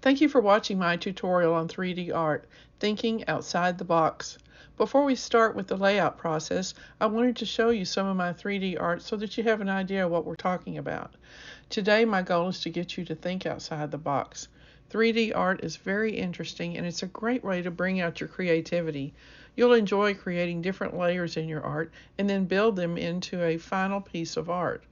Thank you for watching my tutorial on 3D art, Thinking Outside the Box. Before we start with the layout process, I wanted to show you some of my 3D art so that you have an idea of what we're talking about. Today my goal is to get you to think outside the box. 3D art is very interesting and it's a great way to bring out your creativity. You'll enjoy creating different layers in your art and then build them into a final piece of art.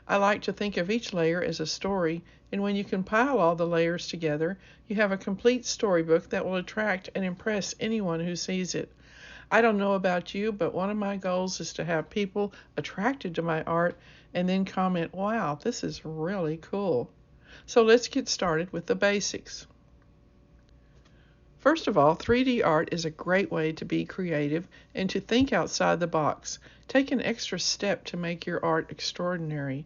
I like to think of each layer as a story, and when you compile all the layers together, you have a complete storybook that will attract and impress anyone who sees it. I don't know about you, but one of my goals is to have people attracted to my art and then comment, "Wow, this is really cool." So let's get started with the basics. First of all, 3D art is a great way to be creative and to think outside the box. Take an extra step to make your art extraordinary.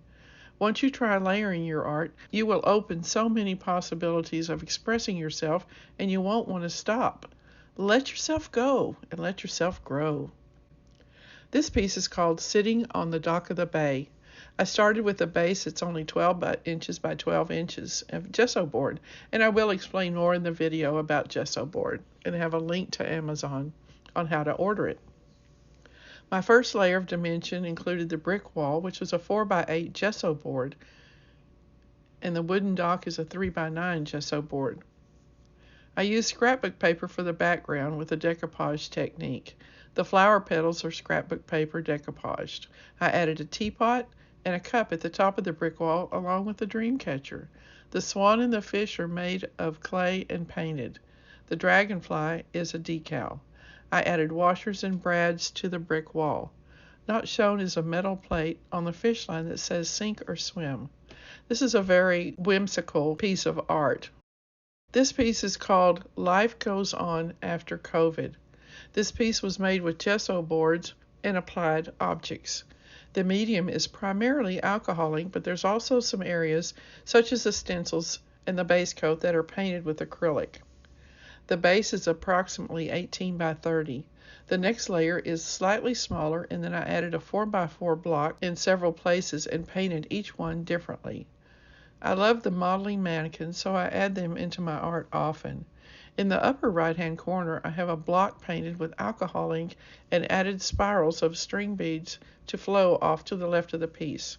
Once you try layering your art, you will open so many possibilities of expressing yourself and you won't want to stop. Let yourself go and let yourself grow. This piece is called Sitting on the Dock of the Bay. I started with a base that's only 12 inches by 12 inches of gesso board, and I will explain more in the video about gesso board and have a link to Amazon on how to order it. My first layer of dimension included the brick wall, which was a 4 by 8 gesso board, and the wooden dock is a 3 by 9 gesso board. I used scrapbook paper for the background with a decoupage technique. The flower petals are scrapbook paper decoupaged. I added a teapot and a cup at the top of the brick wall along with the dream catcher. The swan and the fish are made of clay and painted. The dragonfly is a decal. I added washers and brads to the brick wall. Not shown is a metal plate on the fish line that says sink or swim. This is a very whimsical piece of art. This piece is called Life Goes On After COVID. This piece was made with gesso boards and applied objects. The medium is primarily alcohol ink, but there's also some areas, such as the stencils and the base coat, that are painted with acrylic. The base is approximately 18 by 30. The next layer is slightly smaller, and then I added a 4 by 4 block in several places and painted each one differently. I love the modeling mannequins, so I add them into my art often. In the upper right-hand corner, I have a block painted with alcohol ink and added spirals of string beads to flow off to the left of the piece.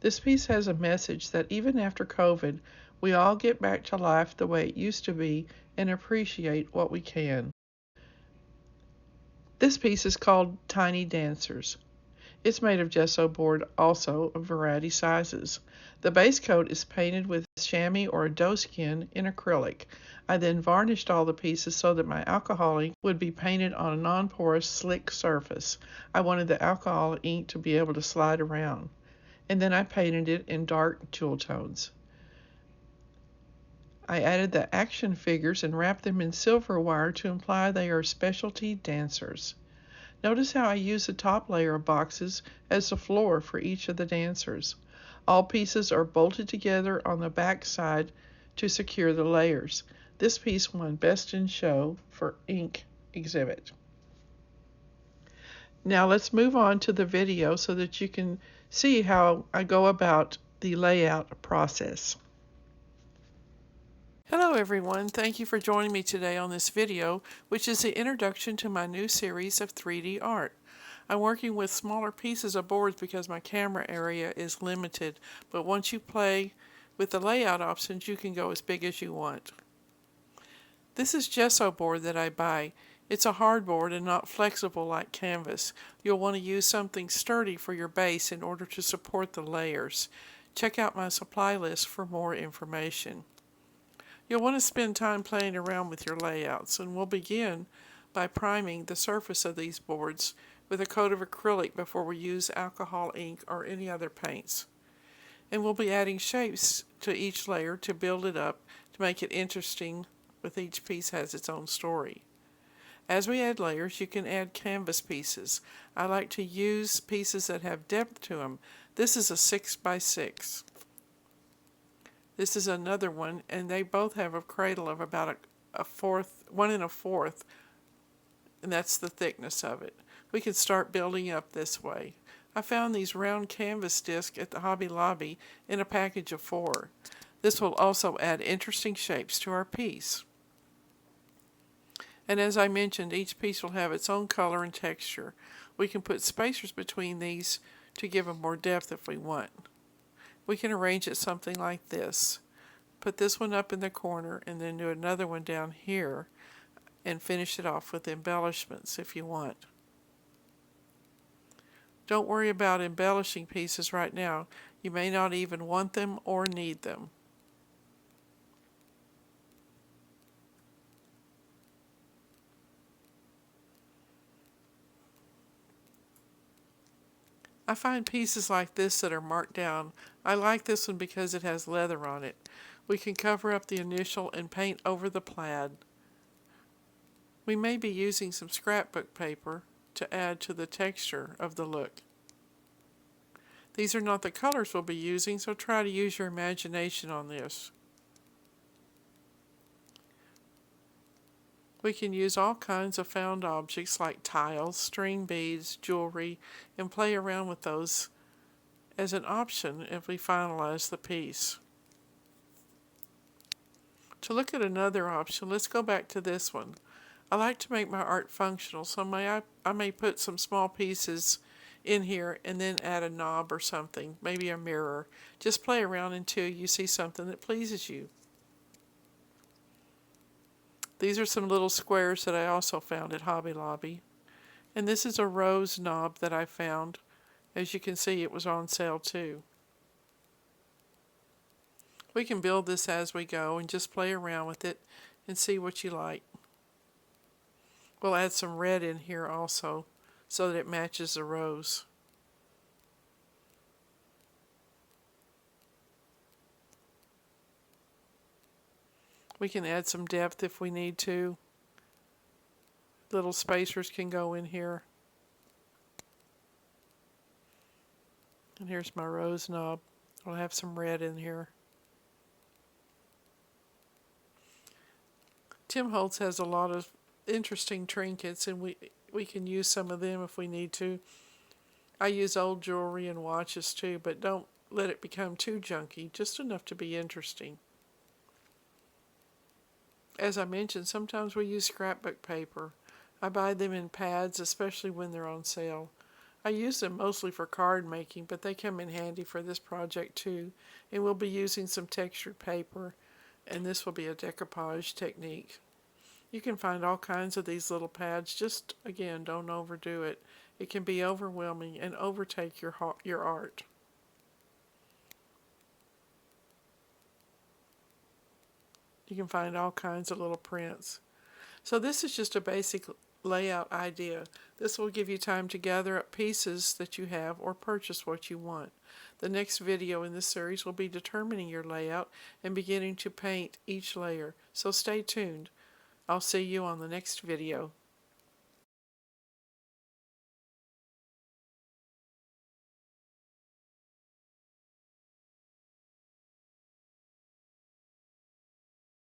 This piece has a message that even after COVID, we all get back to life the way it used to be and appreciate what we can. This piece is called Tiny Dancers. It's made of gesso board, also of variety sizes. The base coat is painted with chamois or doeskin in acrylic. I then varnished all the pieces so that my alcohol ink would be painted on a non-porous, slick surface. I wanted the alcohol ink to be able to slide around. And then I painted it in dark jewel tones. I added the action figures and wrapped them in silver wire to imply they are specialty dancers. Notice how I use the top layer of boxes as the floor for each of the dancers. All pieces are bolted together on the back side to secure the layers. This piece won Best in Show for Ink exhibit. Now let's move on to the video so that you can see how I go about the layout process. Hello everyone, thank you for joining me today on this video, which is the introduction to my new series of 3D art. I'm working with smaller pieces of boards because my camera area is limited, but once you play with the layout options, you can go as big as you want. This is gesso board that I buy. It's a hard board and not flexible like canvas. You'll want to use something sturdy for your base in order to support the layers. Check out my supply list for more information. You'll want to spend time playing around with your layouts, and we'll begin by priming the surface of these boards with a coat of acrylic before we use alcohol ink or any other paints. And we'll be adding shapes to each layer to build it up to make it interesting, with each piece has its own story. As we add layers, you can add canvas pieces. I like to use pieces that have depth to them. This is a 6 by 6. This is another one, and they both have a cradle of about a fourth, 1 1/4, and that's the thickness of it. We can start building up this way. I found these round canvas discs at the Hobby Lobby in a package of 4. This will also add interesting shapes to our piece. And as I mentioned, each piece will have its own color and texture. We can put spacers between these to give them more depth if we want. We can arrange it something like this. Put this one up in the corner and then do another one down here and finish it off with embellishments if you want. Don't worry about embellishing pieces right now. You may not even want them or need them. I find pieces like this that are marked down. I like this one because it has leather on it. We can cover up the initial and paint over the plaid. We may be using some scrapbook paper to add to the texture of the look. These are not the colors we'll be using, so try to use your imagination on this. We can use all kinds of found objects like tiles, string beads, jewelry, and play around with those as an option if we finalize the piece. To look at another option, let's go back to this one. I like to make my art functional, so I may put some small pieces in here and then add a knob or something, maybe a mirror. Just play around until you see something that pleases you. These are some little squares that I also found at Hobby Lobby. And this is a rose knob that I found. As you can see, it was on sale too. We can build this as we go and just play around with it and see what you like. We'll add some red in here also so that it matches the rose. We can add some depth if we need to. Little spacers can go in here. And here's my rose knob. I'll have some red in here. Tim Holtz has a lot of interesting trinkets, and we can use some of them if we need to. I use old jewelry and watches too, but don't let it become too junky, just enough to be interesting. As I mentioned, sometimes we use scrapbook paper. I buy them in pads, especially when they're on sale. I use them mostly for card making, but they come in handy for this project too. And we'll be using some textured paper, and this will be a decoupage technique. You can find all kinds of these little pads. Just, again, don't overdo it. It can be overwhelming and overtake your art. You can find all kinds of little prints. So this is just a basic layout idea. This will give you time to gather up pieces that you have or purchase what you want. The next video in this series will be determining your layout and beginning to paint each layer. So stay tuned. I'll see you on the next video.